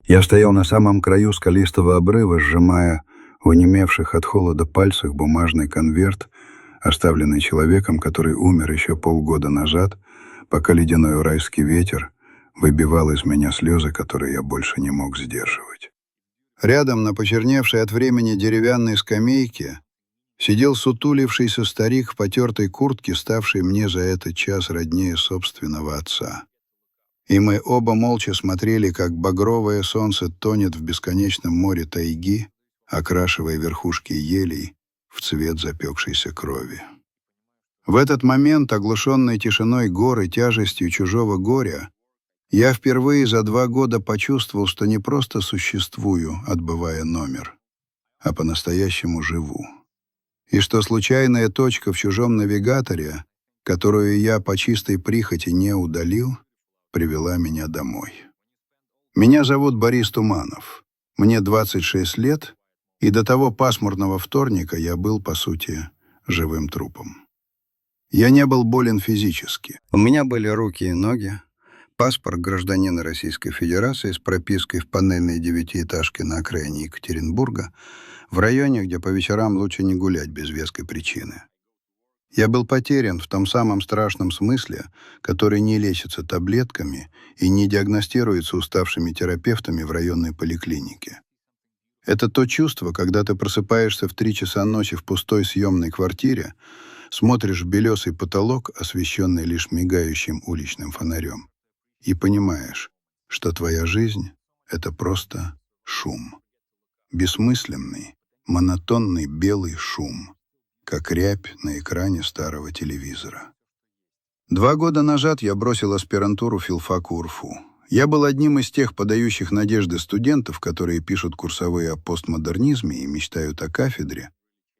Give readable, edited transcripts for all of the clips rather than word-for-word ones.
Я стоял на самом краю скалистого обрыва, сжимая в онемевших от холода пальцах бумажный конверт, оставленный человеком, который умер еще полгода назад, пока ледяной уральский ветер выбивал из меня слезы, которые я больше не мог сдерживать. Рядом, на почерневшей от времени деревянной скамейке, сидел сутулившийся старик в потертой куртке, ставший мне за этот час роднее собственного отца. И мы оба молча смотрели, как багровое солнце тонет в бесконечном море тайги, окрашивая верхушки елей в цвет запекшейся крови. В этот момент, оглушенный тишиной гор и тяжестью чужого горя, я впервые за 2 года почувствовал, что не просто существую, отбывая номер, а по-настоящему живу. И что случайная точка в чужом навигаторе, которую я по чистой прихоти не удалил, привела меня домой. Меня зовут Борис Туманов. Мне 26 лет, и до того пасмурного вторника я был, по сути, живым трупом. Я не был болен физически. У меня были руки и ноги, паспорт гражданина Российской Федерации с пропиской в панельной 9-этажке на окраине Екатеринбурга, в районе, где по вечерам лучше не гулять без веской причины. Я был потерян в том самом страшном смысле, который не лечится таблетками и не диагностируется уставшими терапевтами в районной поликлинике. Это то чувство, когда ты просыпаешься в 3 часа ночи в пустой съемной квартире, смотришь в белесый потолок, освещенный лишь мигающим уличным фонарем, и понимаешь, что твоя жизнь — это просто шум. Бессмысленный, монотонный белый шум, как рябь на экране старого телевизора. 2 года назад я бросил аспирантуру филфака УрФУ. Я был одним из тех подающих надежды студентов, которые пишут курсовые о постмодернизме и мечтают о кафедре.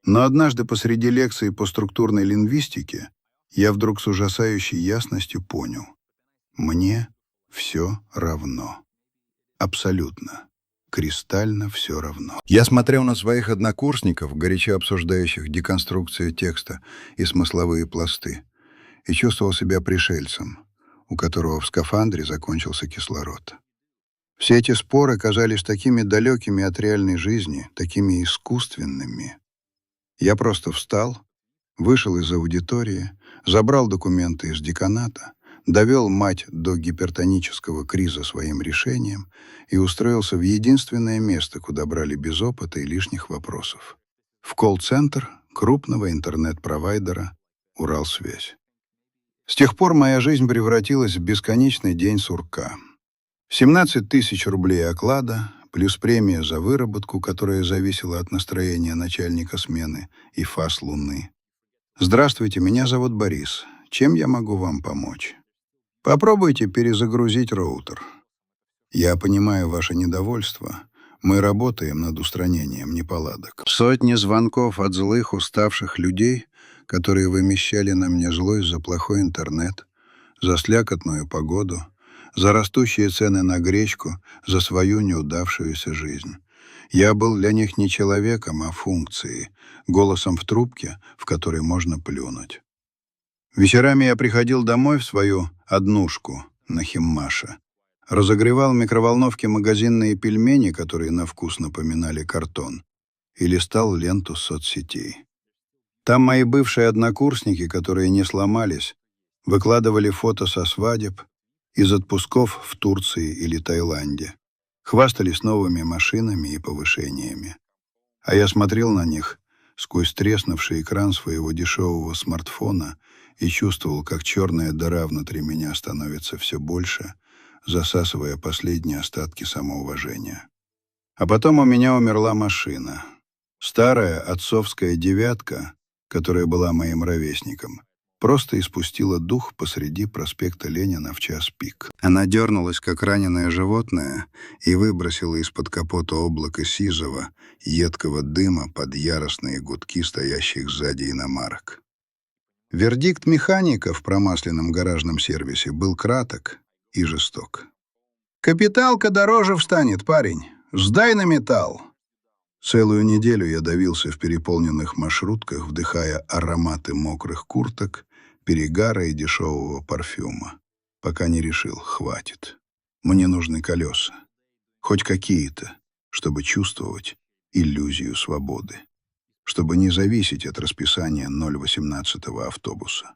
Но однажды посреди лекции по структурной лингвистике я вдруг с ужасающей ясностью понял: мне все равно. Абсолютно. Кристально все равно. Я смотрел на своих однокурсников, горячо обсуждающих деконструкцию текста и смысловые пласты, и чувствовал себя пришельцем, у которого в скафандре закончился кислород. Все эти споры казались такими далекими от реальной жизни, такими искусственными. Я просто встал, вышел из аудитории, забрал документы из деканата, довел мать до гипертонического криза своим решением и устроился в единственное место, куда брали без опыта и лишних вопросов. В колл-центр крупного интернет-провайдера «Уралсвязь». С тех пор моя жизнь превратилась в бесконечный день сурка. 17 тысяч рублей оклада, плюс премия за выработку, которая зависела от настроения начальника смены и фаз Луны. «Здравствуйте, меня зовут Борис. Чем я могу вам помочь?» «Попробуйте перезагрузить роутер. Я понимаю ваше недовольство. Мы работаем над устранением неполадок». Сотни звонков от злых, уставших людей, которые вымещали на мне злость за плохой интернет, за слякотную погоду, за растущие цены на гречку, за свою неудавшуюся жизнь. Я был для них не человеком, а функцией, голосом в трубке, в которой можно плюнуть. Вечерами я приходил домой в свою однушку на Химмаше, разогревал в микроволновке магазинные пельмени, которые на вкус напоминали картон, и листал ленту соцсетей. Там мои бывшие однокурсники, которые не сломались, выкладывали фото со свадеб, из отпусков в Турции или Таиланде, хвастались новыми машинами и повышениями. А я смотрел на них сквозь треснувший экран своего дешевого смартфона и чувствовал, как черная дыра внутри меня становится все больше, засасывая последние остатки самоуважения. А потом у меня умерла машина. Старая отцовская «девятка», которая была моим ровесником, просто испустила дух посреди проспекта Ленина в час пик. Она дернулась, как раненое животное, и выбросила из-под капота облако сизого, едкого дыма под яростные гудки стоящих сзади иномарок. Вердикт механика в промасленном гаражном сервисе был краток и жесток. «Капиталка дороже встанет, парень. Сдай на металл». Целую неделю я давился в переполненных маршрутках, вдыхая ароматы мокрых курток, перегара и дешевого парфюма, пока не решил: хватит. Мне нужны колеса. Хоть какие-то, чтобы чувствовать иллюзию свободы, чтобы не зависеть от расписания 018-го автобуса.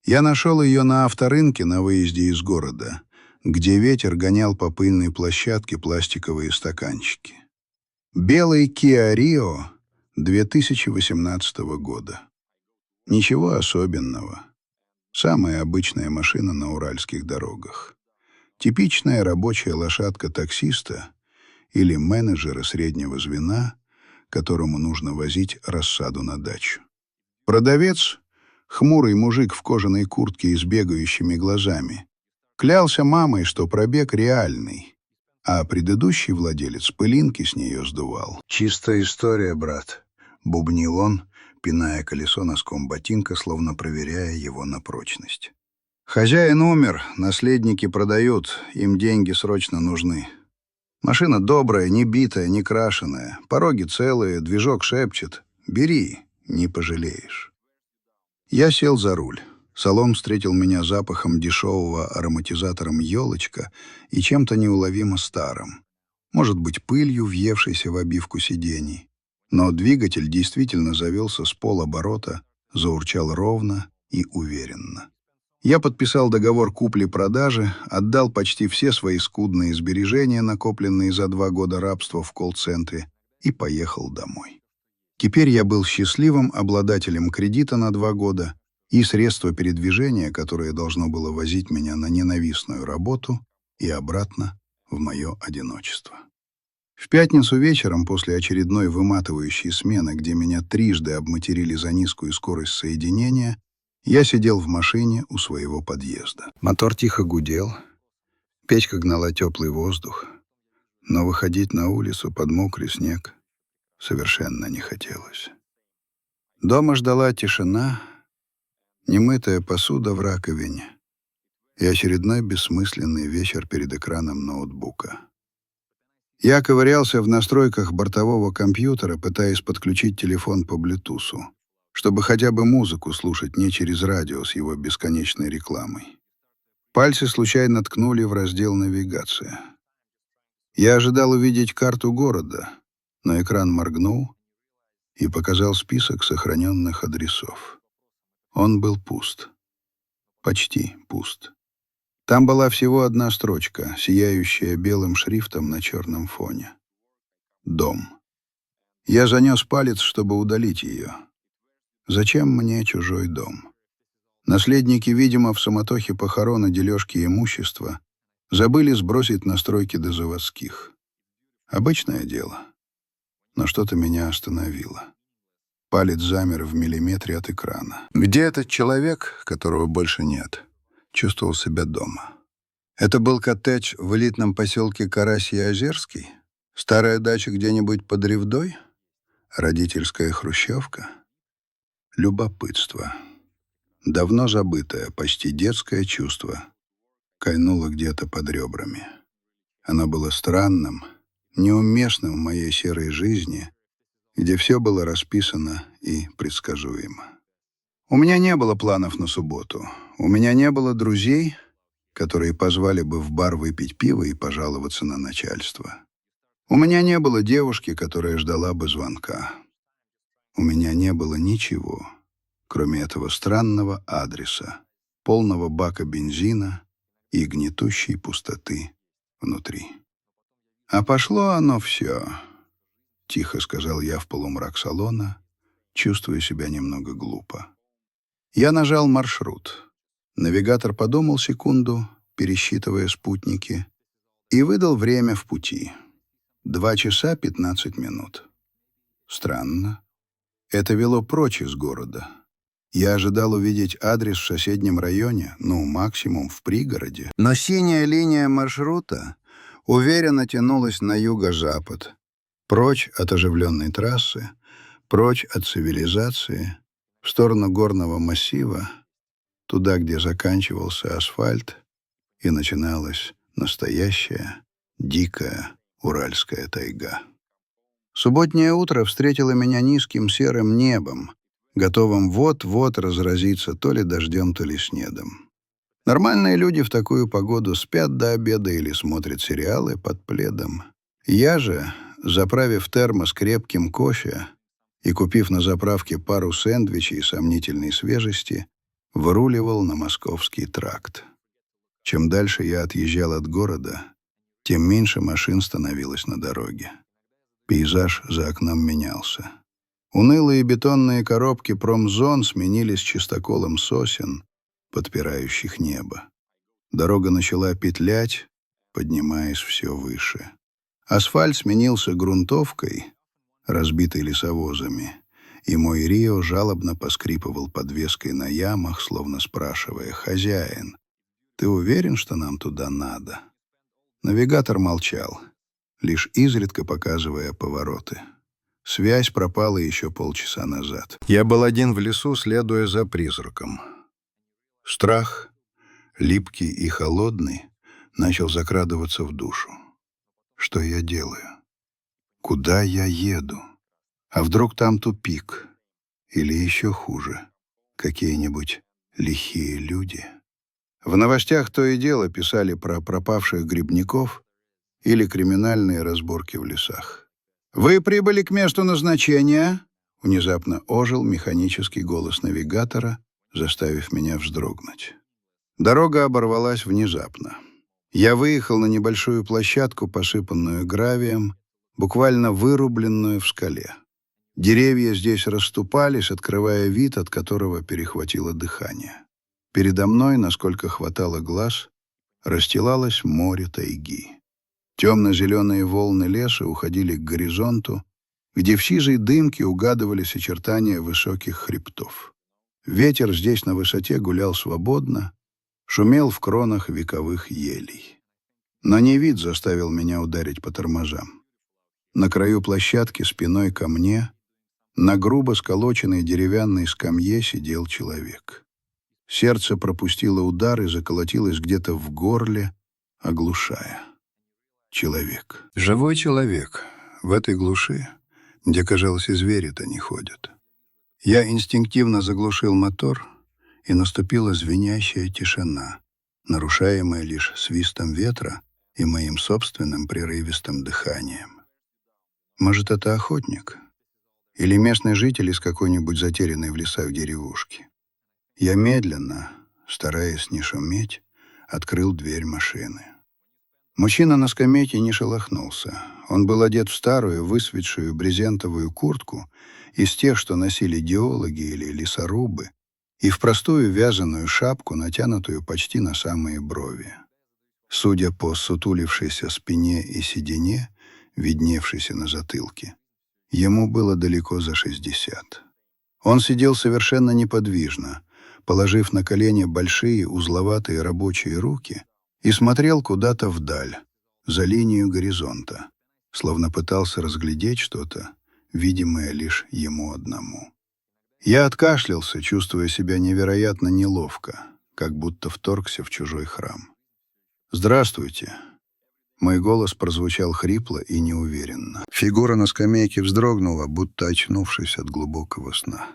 Я нашел ее на авторынке на выезде из города, где ветер гонял по пыльной площадке пластиковые стаканчики. Белый Kia Rio 2018 года. Ничего особенного. Самая обычная машина на уральских дорогах. Типичная рабочая лошадка таксиста или менеджера среднего звена, которому нужно возить рассаду на дачу. Продавец, хмурый мужик в кожаной куртке и с бегающими глазами, клялся мамой, что пробег реальный, а предыдущий владелец пылинки с нее сдувал. «Чистая история, брат», — бубнил он, пиная колесо носком ботинка, словно проверяя его на прочность. «Хозяин умер, наследники продают, им деньги срочно нужны. Машина добрая, не битая, не крашеная, пороги целые, движок шепчет. Бери, не пожалеешь». Я сел за руль. Салон встретил меня запахом дешевого ароматизатором елочка и чем-то неуловимо старым. Может быть, пылью, въевшейся в обивку сидений. Но двигатель действительно завелся с полоборота, заурчал ровно и уверенно. Я подписал договор купли-продажи, отдал почти все свои скудные сбережения, накопленные за 2 года рабства в колл-центре, и поехал домой. Теперь я был счастливым обладателем кредита на 2 года и средства передвижения, которое должно было возить меня на ненавистную работу и обратно в мое одиночество. В пятницу вечером, после очередной выматывающей смены, где меня трижды обматерили за низкую скорость соединения, я сидел в машине у своего подъезда. Мотор тихо гудел, печка гнала теплый воздух, но выходить на улицу под мокрый снег совершенно не хотелось. Дома ждала тишина, немытая посуда в раковине и очередной бессмысленный вечер перед экраном ноутбука. Я ковырялся в настройках бортового компьютера, пытаясь подключить телефон по Bluetooth, чтобы хотя бы музыку слушать не через радио с его бесконечной рекламой. Пальцы случайно ткнули в раздел «Навигация». Я ожидал увидеть карту города, но экран моргнул и показал список сохраненных адресов. Он был пуст. Почти пуст. Там была всего одна строчка, сияющая белым шрифтом на черном фоне. «Дом». Я занес палец, чтобы удалить ее. Зачем мне чужой дом? Наследники, видимо, в суматохе похорон и дележки имущества забыли сбросить настройки до заводских. Обычное дело. Но что-то меня остановило. Палец замер в миллиметре от экрана. Где этот человек, которого больше нет, чувствовал себя дома? Это был коттедж в элитном поселке Карасье-Озерский? Старая дача где-нибудь под Ревдой? Родительская хрущевка? Любопытство. Давно забытое, почти детское чувство кольнуло где-то под ребрами. Оно было странным, неуместным в моей серой жизни, где все было расписано и предсказуемо. У меня не было планов на субботу. У меня не было друзей, которые позвали бы в бар выпить пиво и пожаловаться на начальство. У меня не было девушки, которая ждала бы звонка. У меня не было ничего, кроме этого странного адреса, полного бака бензина и гнетущей пустоты внутри. А пошло оно все, тихо сказал я в полумрак салона, чувствуя себя немного глупо. Я нажал маршрут. Навигатор подумал секунду, пересчитывая спутники, и выдал время в пути. 2 часа 15 минут. Странно. Это вело прочь из города. Я ожидал увидеть адрес в соседнем районе, максимум в пригороде. Но синяя линия маршрута уверенно тянулась на юго-запад, прочь от оживленной трассы, прочь от цивилизации, в сторону горного массива, туда, где заканчивался асфальт и начиналась настоящая, дикая уральская тайга. Субботнее утро встретило меня низким серым небом, готовым вот-вот разразиться то ли дождем, то ли снегом. Нормальные люди в такую погоду спят до обеда или смотрят сериалы под пледом. Я же, заправив термос крепким кофе и купив на заправке пару сэндвичей сомнительной свежести, выруливал на Московский тракт. Чем дальше я отъезжал от города, тем меньше машин становилось на дороге. Пейзаж за окном менялся. Унылые бетонные коробки промзон сменились чистоколом сосен, подпирающих небо. Дорога начала петлять, поднимаясь все выше. Асфальт сменился грунтовкой, разбитой лесовозами, и мой Рио жалобно поскрипывал подвеской на ямах, словно спрашивая: «Хозяин, ты уверен, что нам туда надо?» Навигатор молчал, лишь изредка показывая повороты. Связь пропала еще полчаса назад. Я был один в лесу, следуя за призраком. Страх, липкий и холодный, начал закрадываться в душу. Что я делаю? Куда я еду? А вдруг там тупик? Или еще хуже, какие-нибудь лихие люди? В новостях то и дело писали про пропавших грибников или криминальные разборки в лесах. «Вы прибыли к месту назначения?» Внезапно ожил механический голос навигатора, заставив меня вздрогнуть. Дорога оборвалась внезапно. Я выехал на небольшую площадку, посыпанную гравием, буквально вырубленную в скале. Деревья здесь расступались, открывая вид, от которого перехватило дыхание. Передо мной, насколько хватало глаз, расстилалось море тайги. Темно-зеленые волны леса уходили к горизонту, где в сизой дымке угадывались очертания высоких хребтов. Ветер здесь на высоте гулял свободно, шумел в кронах вековых елей. Но не вид заставил меня ударить по тормозам. На краю площадки спиной ко мне на грубо сколоченной деревянной скамье сидел человек. Сердце пропустило удар и заколотилось где-то в горле, оглушая. Человек. Живой человек. В этой глуши, где, казалось, и звери-то не ходят. Я инстинктивно заглушил мотор, и наступила звенящая тишина, нарушаемая лишь свистом ветра и моим собственным прерывистым дыханием. Может, это охотник? Или местный житель из какой-нибудь затерянной в лесах деревушки? Я медленно, стараясь не шуметь, открыл дверь машины. Мужчина на скамейке не шелохнулся. Он был одет в старую, высветшую брезентовую куртку из тех, что носили геологи или лесорубы, и в простую вязаную шапку, натянутую почти на самые брови. Судя по сутулившейся спине и седине, видневшейся на затылке, ему было далеко за 60. Он сидел совершенно неподвижно, положив на колени большие узловатые рабочие руки, и смотрел куда-то вдаль, за линию горизонта, словно пытался разглядеть что-то, видимое лишь ему одному. Я откашлялся, чувствуя себя невероятно неловко, как будто вторгся в чужой храм. «Здравствуйте». Мой голос прозвучал хрипло и неуверенно. Фигура на скамейке вздрогнула, будто очнувшись от глубокого сна.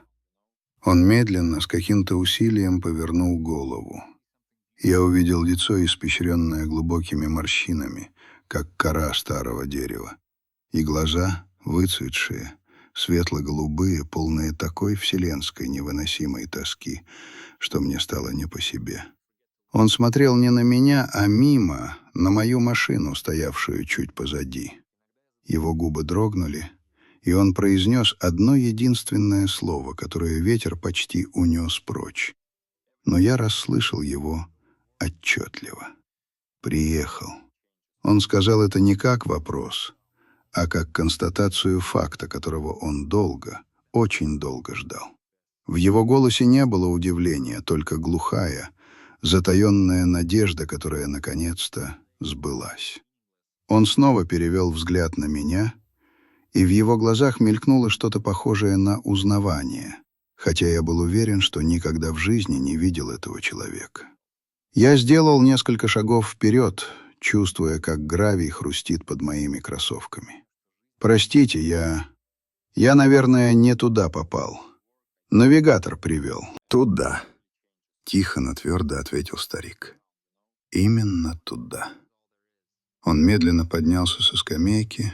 Он медленно, с каким-то усилием повернул голову. Я увидел лицо, испещренное глубокими морщинами, как кора старого дерева, и глаза, выцветшие, светло-голубые, полные такой вселенской невыносимой тоски, что мне стало не по себе. Он смотрел не на меня, а мимо, на мою машину, стоявшую чуть позади. Его губы дрогнули, и он произнес одно единственное слово, которое ветер почти унес прочь. Но я расслышал его отчетливо. «Приехал». Он сказал это не как вопрос, а как констатацию факта, которого он долго, очень долго ждал. В его голосе не было удивления, только глухая, затаенная надежда, которая наконец-то сбылась. Он снова перевел взгляд на меня, и в его глазах мелькнуло что-то похожее на узнавание, хотя я был уверен, что никогда в жизни не видел этого человека. Я сделал несколько шагов вперед, чувствуя, как гравий хрустит под моими кроссовками. «Простите, я, наверное, не туда попал. Навигатор привел». «Туда». Тихо, но твердо ответил старик. Именно туда. Он медленно поднялся со скамейки.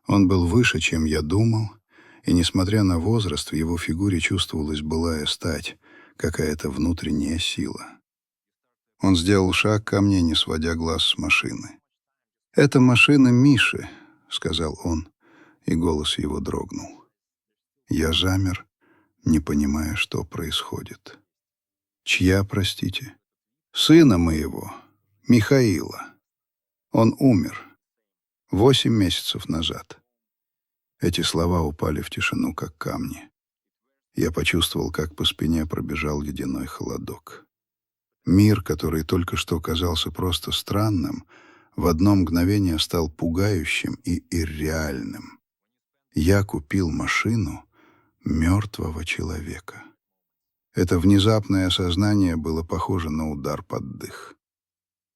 Он был выше, чем я думал, и, несмотря на возраст, в его фигуре чувствовалась былая стать, какая-то внутренняя сила. Он сделал шаг ко мне, не сводя глаз с машины. «Это машина Миши», — сказал он, и голос его дрогнул. Я замер, не понимая, что происходит. «Чья, простите?» «Сына моего, Михаила. Он умер 8 месяцев назад». Эти слова упали в тишину, как камни. Я почувствовал, как по спине пробежал ледяной холодок. Мир, который только что казался просто странным, в одно мгновение стал пугающим и ирреальным. Я купил машину мертвого человека. Это внезапное осознание было похоже на удар под дых.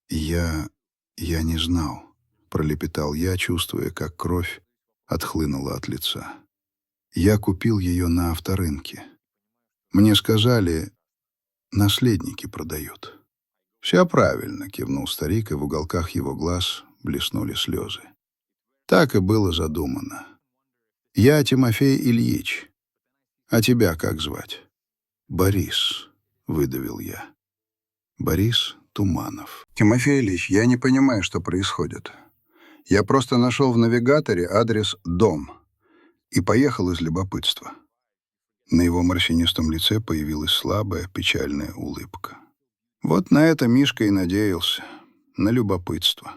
«Я не знал», — пролепетал я, чувствуя, как кровь отхлынула от лица. «Я купил ее на авторынке. Мне сказали, наследники продают». «Все правильно», — кивнул старик, и в уголках его глаз блеснули слезы. «Так и было задумано. Я Тимофей Ильич. А тебя как звать?» «Борис», — выдавил я. «Борис Туманов». «Тимофей Ильич, я не понимаю, что происходит. Я просто нашел в навигаторе адрес «Дом» и поехал из любопытства». На его морщинистом лице появилась слабая, печальная улыбка. Вот на это Мишка и надеялся, на любопытство.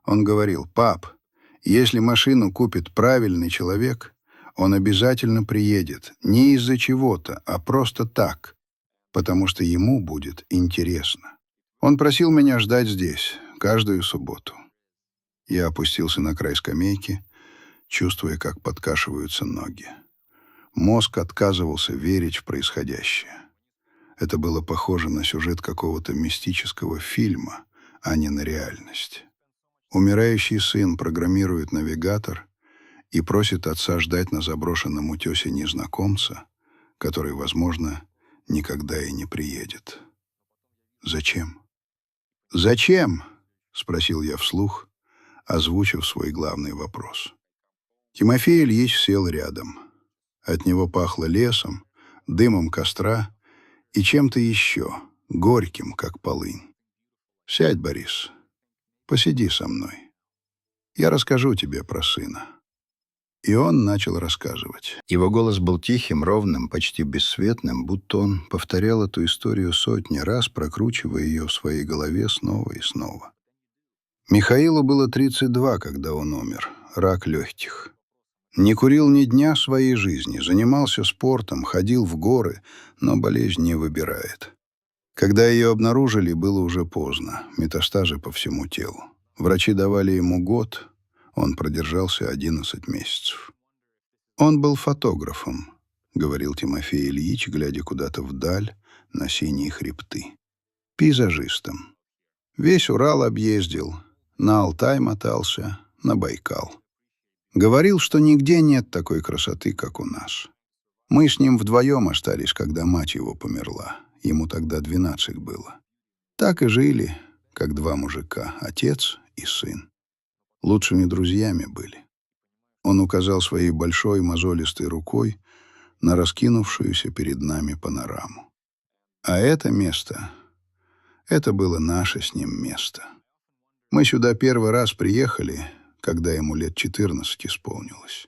Он говорил: «Пап, если машину купит правильный человек, он обязательно приедет не из-за чего-то, а просто так, потому что ему будет интересно». Он просил меня ждать здесь каждую субботу. Я опустился на край скамейки, чувствуя, как подкашиваются ноги. Мозг отказывался верить в происходящее. Это было похоже на сюжет какого-то мистического фильма, а не на реальность. Умирающий сын программирует навигатор и просит отца ждать на заброшенном утесе незнакомца, который, возможно, никогда и не приедет. «Зачем?» «Зачем?» — спросил я вслух, озвучив свой главный вопрос. Тимофей Ильич сел рядом. От него пахло лесом, дымом костра и чем-то еще, горьким, как полынь. «Сядь, Борис, посиди со мной. Я расскажу тебе про сына». И он начал рассказывать. Его голос был тихим, ровным, почти бесцветным, будто он повторял эту историю сотни раз, прокручивая ее в своей голове снова и снова. Михаилу было 32, когда он умер, рак легких. Не курил ни дня своей жизни, занимался спортом, ходил в горы, но болезнь не выбирает. Когда ее обнаружили, было уже поздно, метастазы по всему телу. Врачи давали ему год, он продержался 11 месяцев. «Он был фотографом», — говорил Тимофей Ильич, глядя куда-то вдаль на синие хребты. «Пейзажистом. Весь Урал объездил, на Алтай мотался, на Байкал. Говорил, что нигде нет такой красоты, как у нас. Мы с ним вдвоем остались, когда мать его померла. Ему тогда 12 было. Так и жили, как два мужика, отец и сын. Лучшими друзьями были». Он указал своей большой мозолистой рукой на раскинувшуюся перед нами панораму. А это место, это было наше с ним место. Мы сюда первый раз приехали, когда ему лет 14 исполнилось.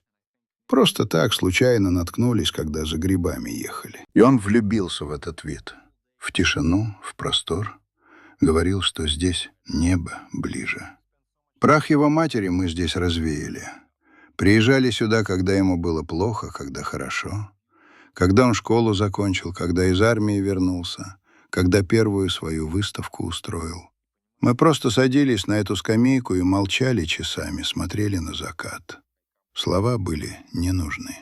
Просто так случайно наткнулись, когда за грибами ехали. И он влюбился в этот вид. В тишину, в простор. Говорил, что здесь небо ближе. Прах его матери мы здесь развеяли. Приезжали сюда, когда ему было плохо, когда хорошо. Когда он школу закончил, когда из армии вернулся, когда первую свою выставку устроил. Мы просто садились на эту скамейку и молчали часами, смотрели на закат. Слова были не нужны.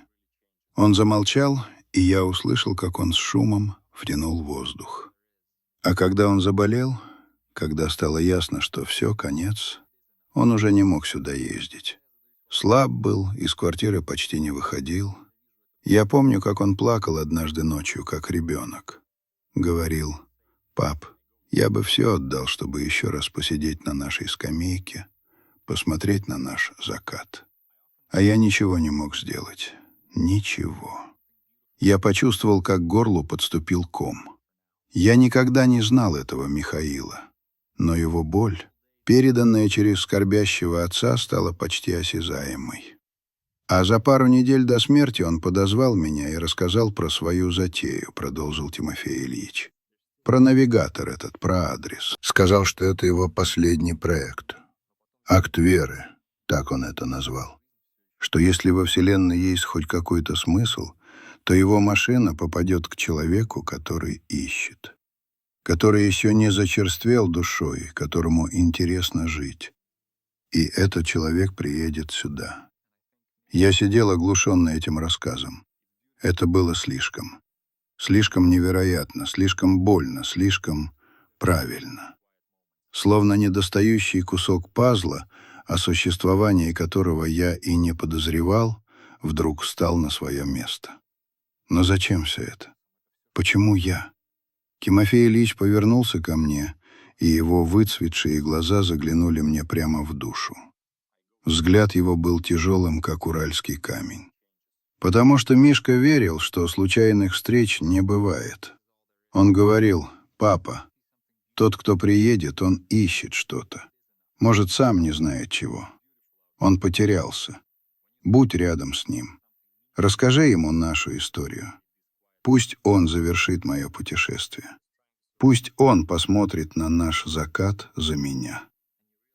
Он замолчал, и я услышал, как он с шумом втянул воздух. А когда он заболел, когда стало ясно, что все, конец, он уже не мог сюда ездить. Слаб был, из квартиры почти не выходил. Я помню, как он плакал однажды ночью, как ребенок. Говорил: «Пап, я бы все отдал, чтобы еще раз посидеть на нашей скамейке, посмотреть на наш закат. А я ничего не мог сделать. Ничего». Я почувствовал, как к горлу подступил ком. Я никогда не знал этого Михаила, но его боль, переданная через скорбящего отца, стала почти осязаемой. «А за пару недель до смерти он подозвал меня и рассказал про свою затею», — продолжил Тимофей Ильич. «Про навигатор этот, про адрес. Сказал, что это его последний проект. Акт веры, так он это назвал. Что если во Вселенной есть хоть какой-то смысл, то его машина попадет к человеку, который ищет, который еще не зачерствел душой, которому интересно жить. И этот человек приедет сюда». Я сидел оглушенный этим рассказом. Это было слишком. Слишком невероятно, слишком больно, слишком правильно. Словно недостающий кусок пазла, о существовании которого я и не подозревал, вдруг встал на свое место. Но зачем все это? Почему я? Тимофей Ильич повернулся ко мне, и его выцветшие глаза заглянули мне прямо в душу. Взгляд его был тяжелым, как уральский камень. Потому что Мишка верил, что случайных встреч не бывает. Он говорил: «Папа, тот, кто приедет, он ищет что-то. Может, сам не знает чего. Он потерялся. Будь рядом с ним. Расскажи ему нашу историю. Пусть он завершит мое путешествие. Пусть он посмотрит на наш закат за меня».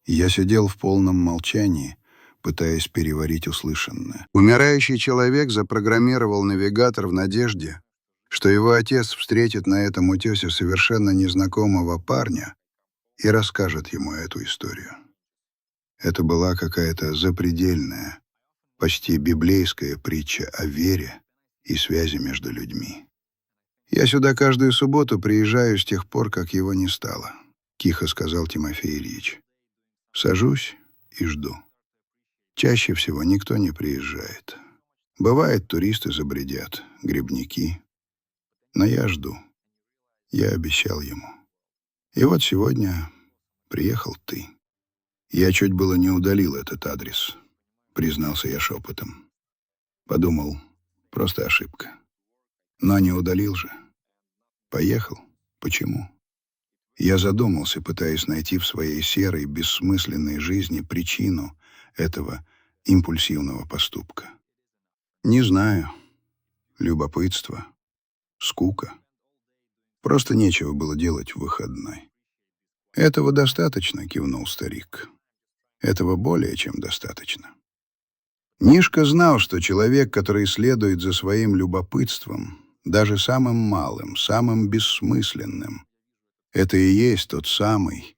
Я сидел в полном молчании, пытаясь переварить услышанное. Умирающий человек запрограммировал навигатор в надежде, что его отец встретит на этом утесе совершенно незнакомого парня и расскажет ему эту историю. Это была какая-то запредельная, почти библейская притча о вере и связи между людьми. «Я сюда каждую субботу приезжаю с тех пор, как его не стало», — тихо сказал Тимофей Ильич. «Сажусь и жду. Чаще всего никто не приезжает. Бывает, туристы забредят, грибники. Но я жду. Я обещал ему. И вот сегодня приехал ты. Я чуть было не удалил этот адрес», — признался я шепотом. Подумал, просто ошибка. Но не удалил же. Поехал. Почему? Я задумался, пытаясь найти в своей серой, бессмысленной жизни причину этого импульсивного поступка. Не знаю. Любопытство. Скука. Просто нечего было делать в выходной. «Этого достаточно», — кивнул старик. «Этого более чем достаточно». Мишка знал, что человек, который следует за своим любопытством, даже самым малым, самым бессмысленным, это и есть тот самый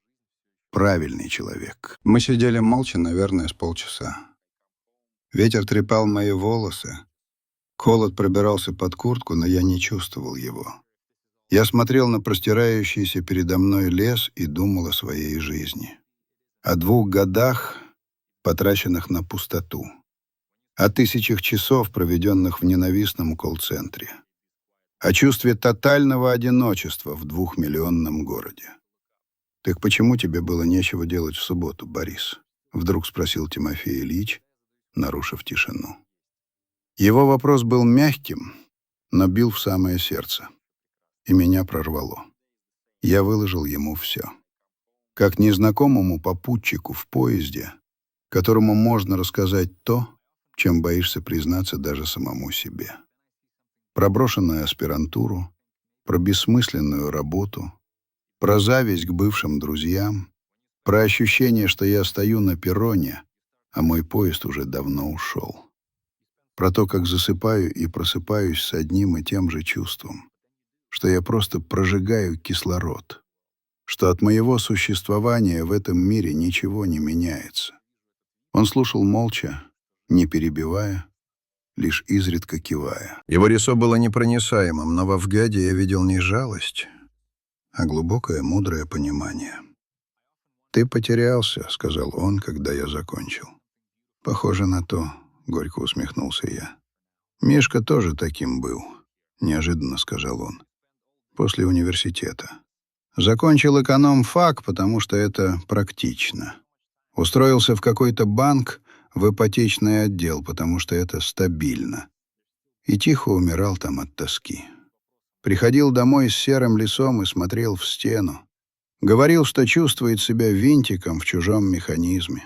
правильный человек. Мы сидели молча, наверное, с полчаса. Ветер трепал мои волосы. Холод пробирался под куртку, но я не чувствовал его. Я смотрел на простирающийся передо мной лес и думал о своей жизни. О 2 годах, потраченных на пустоту. О 1000 часов, проведенных в ненавистном колл-центре. О чувстве тотального одиночества в 2-миллионном городе. «Так почему тебе было нечего делать в субботу, Борис?» — вдруг спросил Тимофей Ильич, нарушив тишину. Его вопрос был мягким, но бил в самое сердце. И меня прорвало. Я выложил ему все. Как незнакомому попутчику в поезде, которому можно рассказать то, чем боишься признаться даже самому себе. Про брошенную аспирантуру, про бессмысленную работу, про зависть к бывшим друзьям, про ощущение, что я стою на перроне, а мой поезд уже давно ушел. Про то, как засыпаю и просыпаюсь с одним и тем же чувством, что я просто прожигаю кислород, что от моего существования в этом мире ничего не меняется. Он слушал молча, не перебивая, лишь изредка кивая. Его лицо было непроницаемым, но во взгляде я видел не жалость, а глубокое, мудрое понимание. «Ты потерялся», — сказал он, когда я закончил. «Похоже на то», — горько усмехнулся я. «Мишка тоже таким был», — неожиданно сказал он. «После университета. Закончил эконом-фак, потому что это практично. Устроился в какой-то банк, в ипотечный отдел, потому что это стабильно. И тихо умирал там от тоски. Приходил домой с серым лицом и смотрел в стену. Говорил, что чувствует себя винтиком в чужом механизме.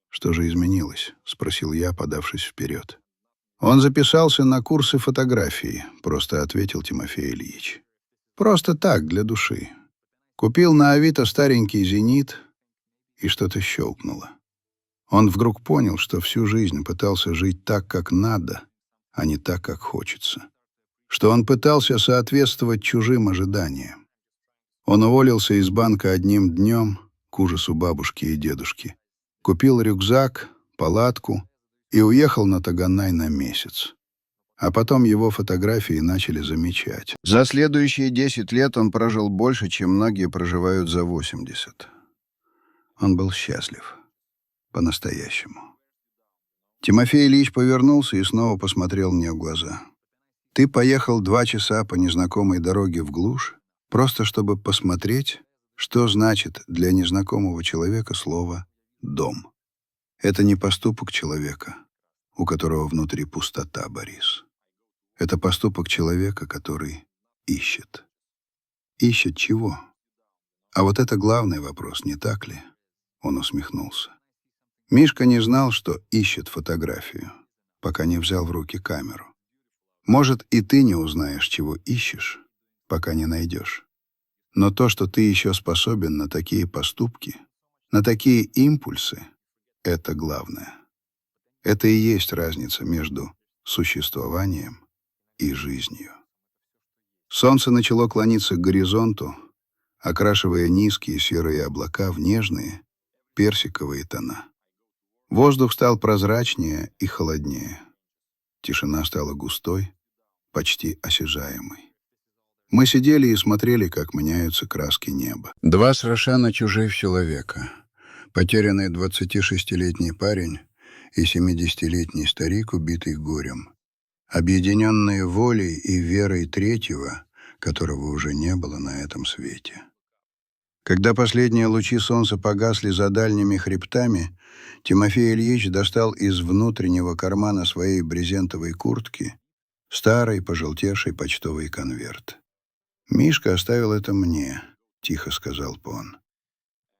«Что же изменилось?» — спросил я, подавшись вперед. «Он записался на курсы фотографии», — просто ответил Тимофей Ильич. «Просто так, для души. Купил на Авито старенький «Зенит», и что-то щелкнуло. Он вдруг понял, что всю жизнь пытался жить так, как надо, а не так, как хочется. Что он пытался соответствовать чужим ожиданиям. Он уволился из банка одним днем, к ужасу бабушки и дедушки. Купил рюкзак, палатку и уехал на Таганай на месяц. А потом его фотографии начали замечать. За следующие 10 лет он прожил больше, чем многие проживают за 80. Он был счастлив. По-настоящему. Тимофей Ильич повернулся и снова посмотрел мне в глаза. «Ты поехал 2 часа по незнакомой дороге в глушь, просто чтобы посмотреть, что значит для незнакомого человека слово «дом». Это не поступок человека, у которого внутри пустота, Борис. Это поступок человека, который ищет. Ищет чего? А вот это главный вопрос, не так ли?» Он усмехнулся. Мишка не знал, что ищет фотографию, пока не взял в руки камеру. Может, и ты не узнаешь, чего ищешь, пока не найдешь. Но то, что ты еще способен на такие поступки, на такие импульсы, это главное. Это и есть разница между существованием и жизнью. Солнце начало клониться к горизонту, окрашивая низкие серые облака в нежные персиковые тона. Воздух стал прозрачнее и холоднее. Тишина стала густой, почти осязаемой. Мы сидели и смотрели, как меняются краски неба. 2 совершенно чужих человека. Потерянный 26-летний парень и 70-летний старик, убитый горем. Объединенные волей и верой третьего, которого уже не было на этом свете. Когда последние лучи солнца погасли за дальними хребтами, Тимофей Ильич достал из внутреннего кармана своей брезентовой куртки старый пожелтевший почтовый конверт. «Мишка оставил это мне», — тихо сказал он.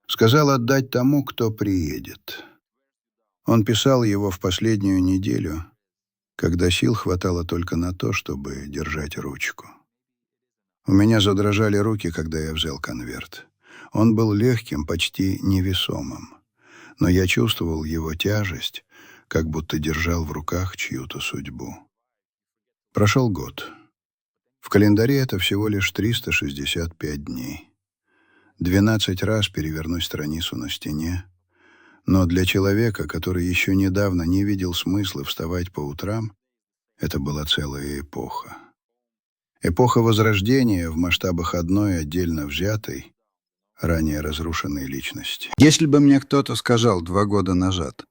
«Сказал отдать тому, кто приедет». Он писал его в последнюю неделю, когда сил хватало только на то, чтобы держать ручку. У меня задрожали руки, когда я взял конверт. Он был легким, почти невесомым, но я чувствовал его тяжесть, как будто держал в руках чью-то судьбу. Прошел год. В календаре это всего лишь 365 дней. 12 раз перевернуть страницу на стене. Но для человека, который еще недавно не видел смысла вставать по утрам, это была целая эпоха. Эпоха Возрождения в масштабах одной отдельно взятой, ранее разрушенной личности. Если бы мне кто-то сказал 2 года назад,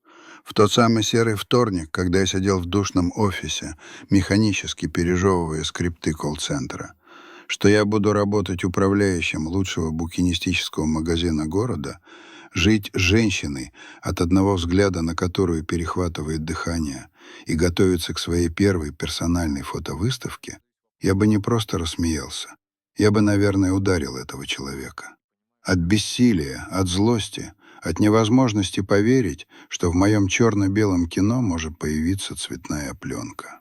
в тот самый серый вторник, когда я сидел в душном офисе, механически пережевывая скрипты колл-центра, что я буду работать управляющим лучшего букинистического магазина города, жить женщиной, от одного взгляда на которую перехватывает дыхание, и готовиться к своей первой персональной фотовыставке, я бы не просто рассмеялся, я бы, наверное, ударил этого человека. От бессилия, от злости, от невозможности поверить, что в моем черно-белом кино может появиться цветная пленка.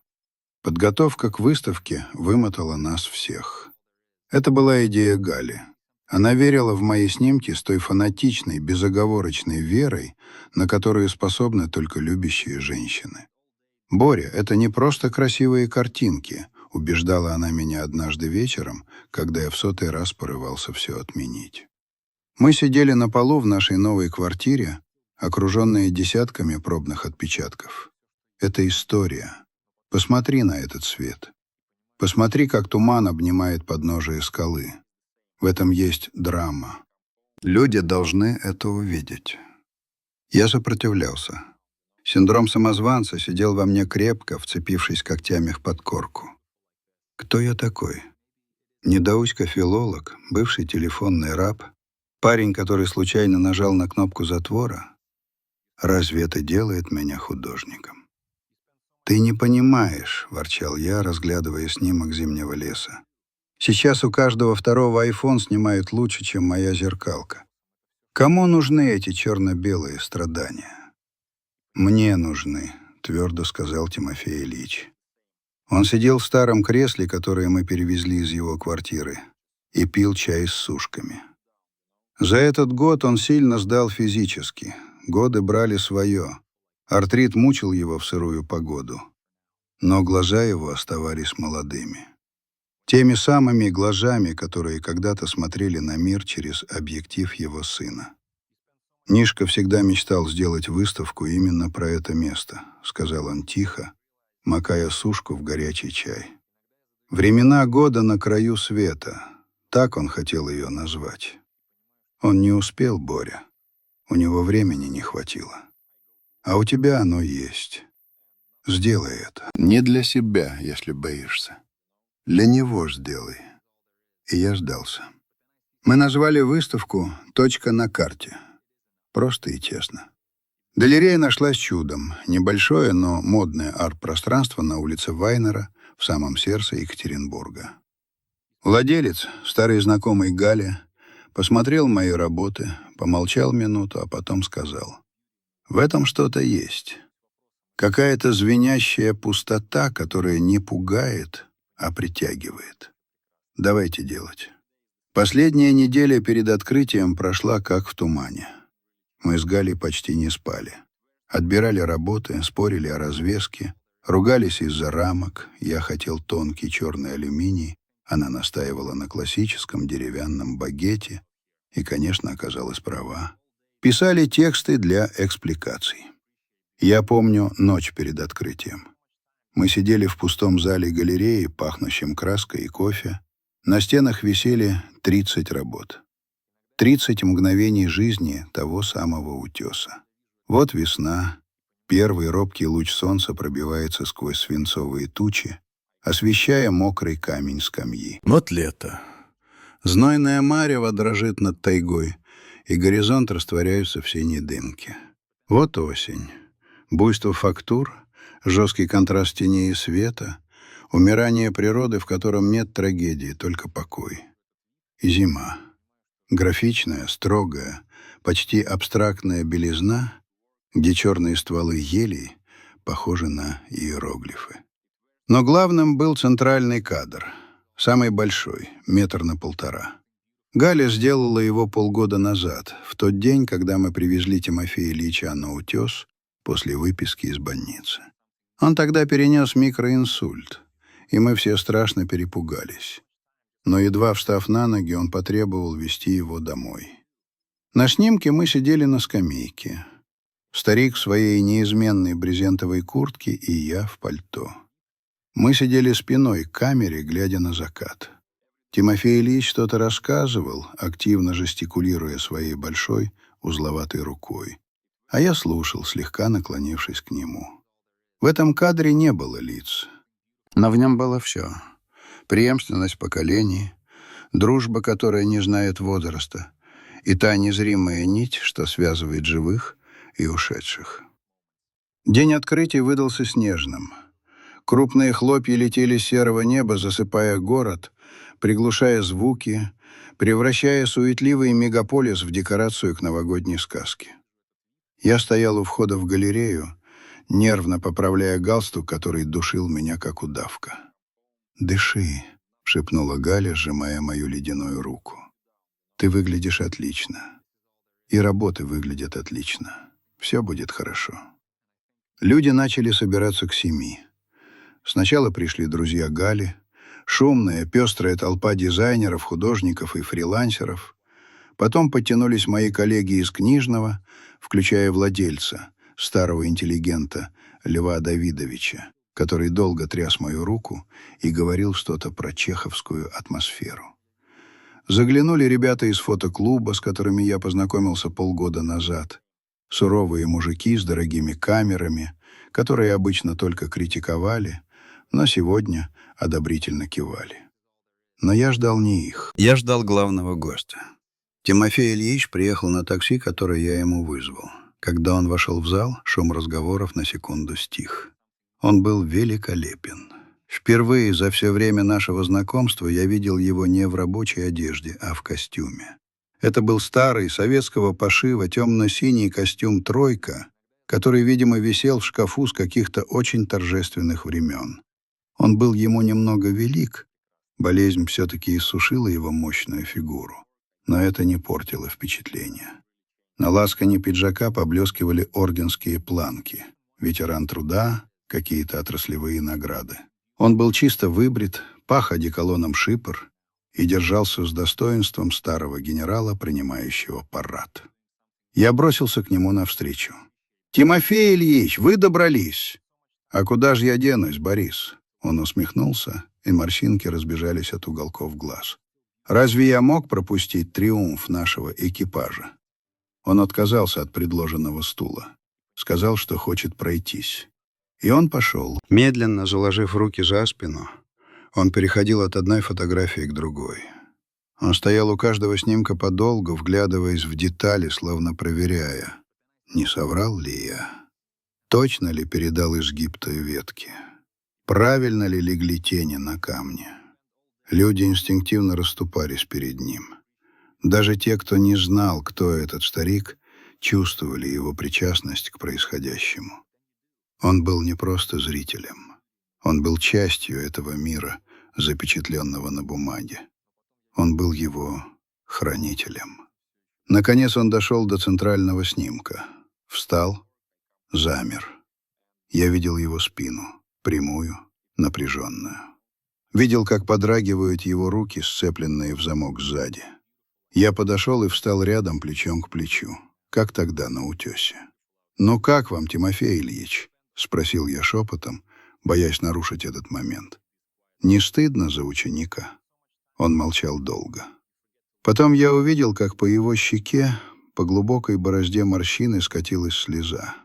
Подготовка к выставке вымотала нас всех. Это была идея Гали. Она верила в мои снимки с той фанатичной, безоговорочной верой, на которую способны только любящие женщины. «Боря, это не просто красивые картинки», — убеждала она меня однажды вечером, когда я в 100-й раз порывался все отменить. Мы сидели на полу в нашей новой квартире, окруженные десятками пробных отпечатков. Это история. Посмотри на этот свет. Посмотри, как туман обнимает подножие скалы. В этом есть драма. Люди должны это увидеть. Я сопротивлялся. Синдром самозванца сидел во мне крепко, вцепившись когтями в подкорку. Кто я такой? Недоучка-филолог, бывший телефонный раб, парень, который случайно нажал на кнопку затвора. Разве это делает меня художником? «Ты не понимаешь», — ворчал я, разглядывая снимок зимнего леса. «Сейчас у каждого второго iPhone снимают лучше, чем моя зеркалка. Кому нужны эти черно-белые страдания?» «Мне нужны», — твердо сказал Тимофей Ильич. Он сидел в старом кресле, которое мы перевезли из его квартиры, и пил чай с сушками. За этот год он сильно сдал физически. Годы брали свое. Артрит мучил его в сырую погоду. Но глаза его оставались молодыми. Теми самыми глазами, которые когда-то смотрели на мир через объектив его сына. «Нишка всегда мечтал сделать выставку именно про это место», — сказал он тихо, макая сушку в горячий чай. «Времена года на краю света», так он хотел ее назвать. Он не успел, Боря. У него времени не хватило. А у тебя оно есть. Сделай это. Не для себя, если боишься. Для него сделай. И я сдался. Мы назвали выставку «Точка на карте». Просто и честно. Галерея нашлась чудом. Небольшое, но модное арт-пространство на улице Вайнера в самом сердце Екатеринбурга. Владелец, старый знакомый Галя, посмотрел мои работы, помолчал минуту, а потом сказал: «В этом что-то есть. Какая-то звенящая пустота, которая не пугает, а притягивает. Давайте делать». Последняя неделя перед открытием прошла как в тумане. Мы с Галей почти не спали. Отбирали работы, спорили о развеске, ругались из-за рамок. Я хотел тонкий черный алюминий, она настаивала на классическом деревянном багете и, конечно, оказалась права. Писали тексты для экспликаций. Я помню ночь перед открытием. Мы сидели в пустом зале галереи, пахнущем краской и кофе. На стенах висели 30 работ. 30 мгновений жизни того самого утеса. Вот весна. Первый робкий луч солнца пробивается сквозь свинцовые тучи, освещая мокрый камень скамьи. Вот лето. Знойная марево дрожит над тайгой, и горизонт растворяется в синей дымке. Вот осень. Буйство фактур, жесткий контраст теней и света, умирание природы, в котором нет трагедии, только покой. И зима. Графичная, строгая, почти абстрактная белизна, где черные стволы елей похожи на иероглифы. Но главным был центральный кадр, самый большой, 1,5 метра. Галя сделала его полгода назад, в тот день, когда мы привезли Тимофея Ильича на утес после выписки из больницы. Он тогда перенес микроинсульт, и мы все страшно перепугались. Но едва встав на ноги, он потребовал везти его домой. На снимке мы сидели на скамейке. Старик в своей неизменной брезентовой куртке и я в пальто. Мы сидели спиной к камере, глядя на закат. Тимофей Ильич что-то рассказывал, активно жестикулируя своей большой узловатой рукой. А я слушал, слегка наклонившись к нему. В этом кадре не было лиц. Но в нем было все. Преемственность поколений, дружба, которая не знает возраста, и та незримая нить, что связывает живых и ушедших. День открытия выдался снежным. Крупные хлопья летели с серого неба, засыпая город, приглушая звуки, превращая суетливый мегаполис в декорацию к новогодней сказке. Я стоял у входа в галерею, нервно поправляя галстук, который душил меня, как удавка. «Дыши», — шепнула Галя, сжимая мою ледяную руку. «Ты выглядишь отлично. И работы выглядят отлично. Все будет хорошо». Люди начали собираться к 7. Сначала пришли друзья Гали, шумная, пестрая толпа дизайнеров, художников и фрилансеров. Потом подтянулись мои коллеги из книжного, включая владельца, старого интеллигента Льва Давидовича, который долго тряс мою руку и говорил что-то про чеховскую атмосферу. Заглянули ребята из фотоклуба, с которыми я познакомился полгода назад. Суровые мужики с дорогими камерами, которые обычно только критиковали, но сегодня одобрительно кивали. Но я ждал не их. Я ждал главного гостя. Тимофей Ильич приехал на такси, которое я ему вызвал. Когда он вошел в зал, шум разговоров на секунду стих. Он был великолепен. Впервые за все время нашего знакомства я видел его не в рабочей одежде, а в костюме. Это был старый, советского пошива, темно-синий костюм «тройка», который, видимо, висел в шкафу с каких-то очень торжественных времен. Он был ему немного велик, болезнь все-таки иссушила его мощную фигуру, но это не портило впечатление. На лацкане пиджака поблескивали орденские планки, ветеран труда, какие-то отраслевые награды. Он был чисто выбрит, пах одеколоном «Шипр» и держался с достоинством старого генерала, принимающего парад. Я бросился к нему навстречу. «Тимофей Ильич, вы добрались!» «А куда же я денусь, Борис?» Он усмехнулся, и морщинки разбежались от уголков глаз. «Разве я мог пропустить триумф нашего экипажа?» Он отказался от предложенного стула. Сказал, что хочет пройтись. И он пошел. Медленно заложив руки за спину, он переходил от одной фотографии к другой. Он стоял у каждого снимка подолгу, вглядываясь в детали, словно проверяя, не соврал ли я, точно ли передал изгиб той ветки, правильно ли легли тени на камне. Люди инстинктивно расступались перед ним. Даже те, кто не знал, кто этот старик, чувствовали его причастность к происходящему. Он был не просто зрителем. Он был частью этого мира, запечатленного на бумаге. Он был его хранителем. Наконец он дошел до центрального снимка. Встал, замер. Я видел его спину, прямую, напряженную. Видел, как подрагивают его руки, сцепленные в замок сзади. Я подошел и встал рядом, плечом к плечу, как тогда на утесе. «Ну как вам, Тимофей Ильич?» — спросил я шепотом, боясь нарушить этот момент. «Не стыдно за ученика?» Он молчал долго. Потом я увидел, как по его щеке, по глубокой борозде морщины скатилась слеза.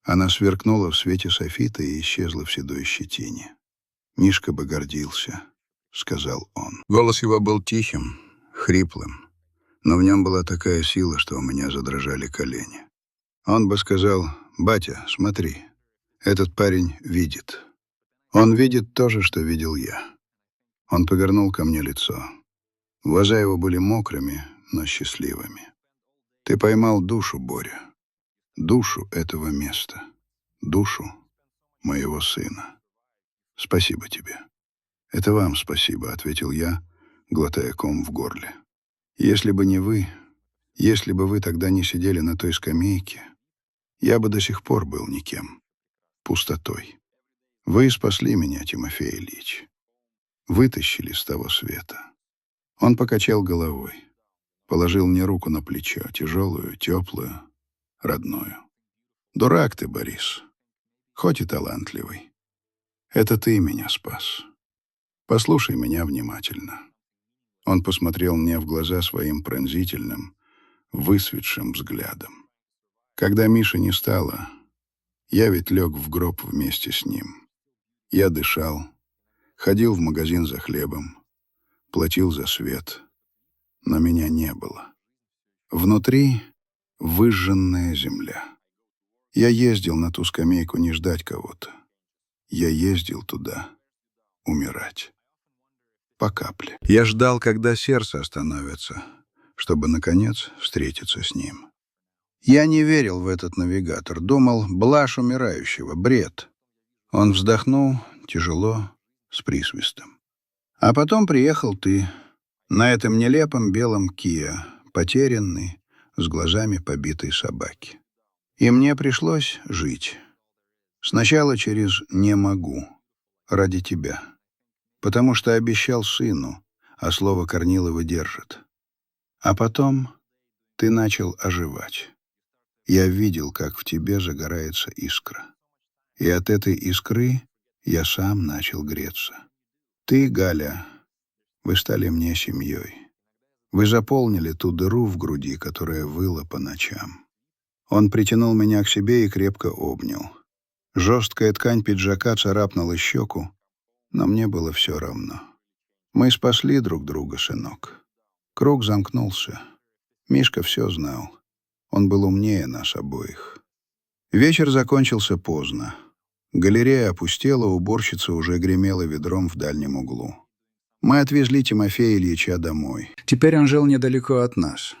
Она сверкнула в свете софита и исчезла в седой щетине. «Мишка бы гордился», — сказал он. Голос его был тихим, хриплым, но в нем была такая сила, что у меня задрожали колени. Он бы сказал: «Батя, смотри, этот парень видит. Он видит то же, что видел я». Он повернул ко мне лицо. Глаза его были мокрыми, но счастливыми. «Ты поймал душу, Боря. Душу этого места. Душу моего сына. Спасибо тебе». «Это вам спасибо», — ответил я, глотая ком в горле. «Если бы не вы, если бы вы тогда не сидели на той скамейке, я бы до сих пор был никем, пустотой. Вы спасли меня, Тимофей Ильич. Вытащили с того света». Он покачал головой, положил мне руку на плечо, тяжелую, теплую, родную. «Дурак ты, Борис, хоть и талантливый. Это ты меня спас. Послушай меня внимательно». Он посмотрел мне в глаза своим пронзительным, высветшим взглядом. Когда Миши не стало, я ведь лег в гроб вместе с ним. Я дышал, ходил в магазин за хлебом, платил за свет, но меня не было. Внутри выжженная земля. Я ездил на ту скамейку не ждать кого-то. Я ездил туда умирать. По капле. Я ждал, когда сердце остановится, чтобы, наконец, встретиться с ним. Я не верил в этот навигатор, думал, блажь умирающего, бред. Он вздохнул тяжело, с присвистом. А потом приехал ты, на этом нелепом белом Киа, потерянный, с глазами побитой собаки. И мне пришлось жить. Сначала через «не могу», ради тебя. Потому что обещал сыну, а слово Корнилова держит. А потом ты начал оживать. Я видел, как в тебе загорается искра. И от этой искры я сам начал греться. Ты, Галя, вы стали мне семьей. Вы заполнили ту дыру в груди, которая выла по ночам. Он притянул меня к себе и крепко обнял. Жесткая ткань пиджака царапнула щеку, но мне было все равно. Мы спасли друг друга, сынок. Круг замкнулся. Мишка все знал. Он был умнее нас обоих. Вечер закончился поздно. Галерея опустела, уборщица уже гремела ведром в дальнем углу. Мы отвезли Тимофея Ильича домой. Теперь он жил недалеко от нас.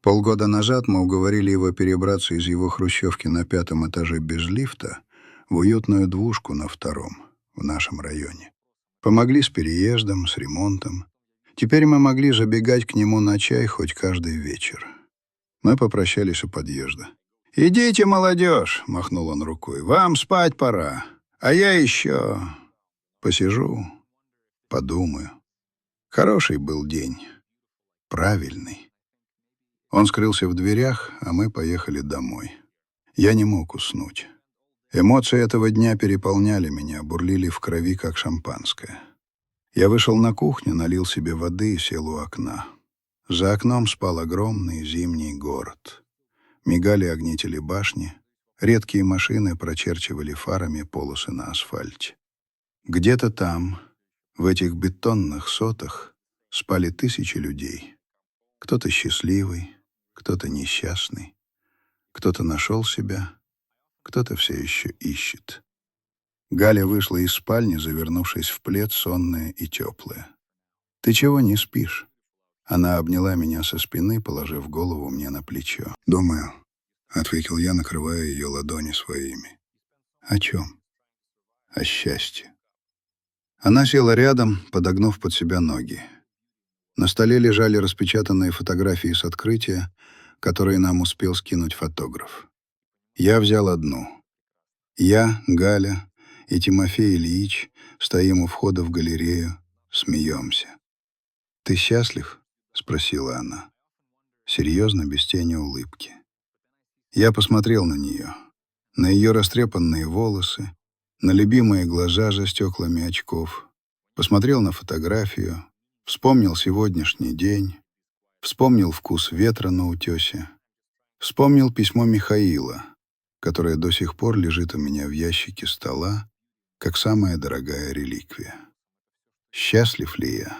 Полгода назад мы уговорили его перебраться из его хрущевки на 5-м этаже без лифта в уютную двушку на 2-м, в нашем районе. Помогли с переездом, с ремонтом. Теперь мы могли забегать к нему на чай хоть каждый вечер. Мы попрощались у подъезда. «Идите, молодежь!» — махнул он рукой. «Вам спать пора, а я еще посижу, подумаю». Хороший был день, правильный. Он скрылся в дверях, а мы поехали домой. Я не мог уснуть. Эмоции этого дня переполняли меня, бурлили в крови, как шампанское. Я вышел на кухню, налил себе воды и сел у окна. За окном спал огромный зимний город. Мигали огни телебашни, редкие машины прочерчивали фарами полосы на асфальте. Где-то там, в этих бетонных сотах, спали тысячи людей. Кто-то счастливый, кто-то несчастный, кто-то нашел себя, кто-то все еще ищет. Галя вышла из спальни, завернувшись в плед, сонная и теплая. «Ты чего не спишь?» Она обняла меня со спины, положив голову мне на плечо. «Думаю», — ответил я, накрывая ее ладони своими. «О чем?» «О счастье». Она села рядом, подогнув под себя ноги. На столе лежали распечатанные фотографии с открытия, которые нам успел скинуть фотограф. Я взял одну. Я, Галя и Тимофей Ильич стоим у входа в галерею, смеемся. «Ты счастлив?» — спросила она. Серьезно, без тени улыбки. Я посмотрел на нее, на ее растрепанные волосы, на любимые глаза за стеклами очков, посмотрел на фотографию, вспомнил сегодняшний день, вспомнил вкус ветра на утесе, вспомнил письмо Михаила, которое до сих пор лежит у меня в ящике стола, как самая дорогая реликвия. Счастлив ли я?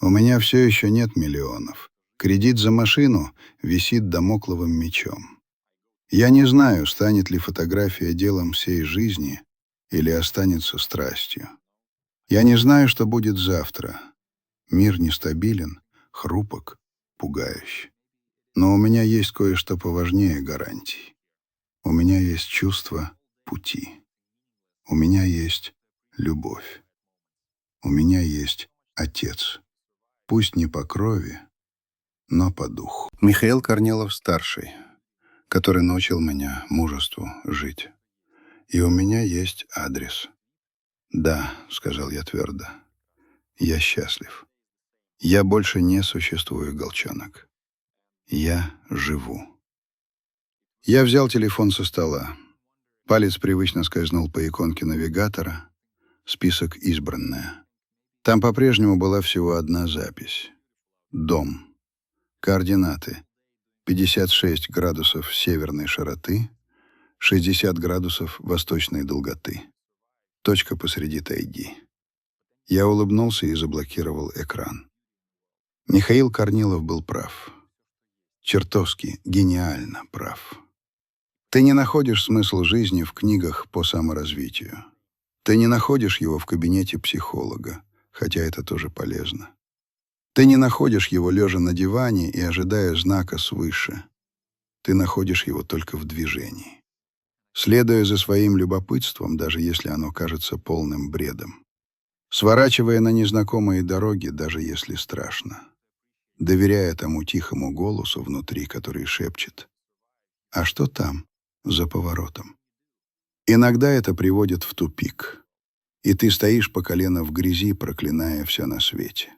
У меня все еще нет миллионов. Кредит за машину висит дамокловым мечом. Я не знаю, станет ли фотография делом всей жизни или останется страстью. Я не знаю, что будет завтра. Мир нестабилен, хрупок, пугающий. Но у меня есть кое-что поважнее гарантий. У меня есть чувство пути. У меня есть любовь. У меня есть отец. Пусть не по крови, но по духу. Михаил Корнилов-старший, который научил меня мужеству жить. И у меня есть адрес. «Да», — сказал я твердо, — «я счастлив. Я больше не существую, Голчонок. Я живу». Я взял телефон со стола. Палец привычно скользнул по иконке навигатора. Список «Избранное». Там по-прежнему была всего одна запись. Дом. Координаты. 56 градусов северной широты, 60 градусов восточной долготы. Точка посреди тайги. Я улыбнулся и заблокировал экран. Михаил Корнилов был прав. Чертовски, гениально прав. Ты не находишь смысл жизни в книгах по саморазвитию. Ты не находишь его в кабинете психолога, хотя это тоже полезно. Ты не находишь его лежа на диване и ожидая знака свыше. Ты находишь его только в движении. Следуя за своим любопытством, даже если оно кажется полным бредом. Сворачивая на незнакомые дороги, даже если страшно. Доверяя тому тихому голосу внутри, который шепчет: «А что там, за поворотом?» Иногда это приводит в тупик, и ты стоишь по колено в грязи, проклиная все на свете.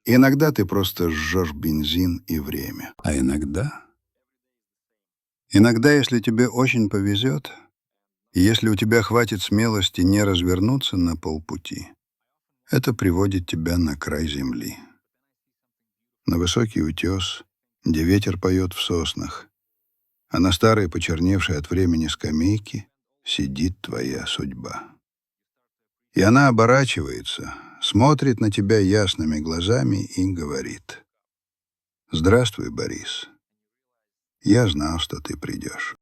Иногда ты просто жжешь бензин и время. А иногда, если тебе очень повезет, и если у тебя хватит смелости не развернуться на полпути, это приводит тебя на край земли. На высокий утес, где ветер поет в соснах, а на старой, почерневшей от времени скамейке сидит твоя судьба. И она оборачивается, смотрит на тебя ясными глазами и говорит: «Здравствуй, Борис. Я знал, что ты придешь».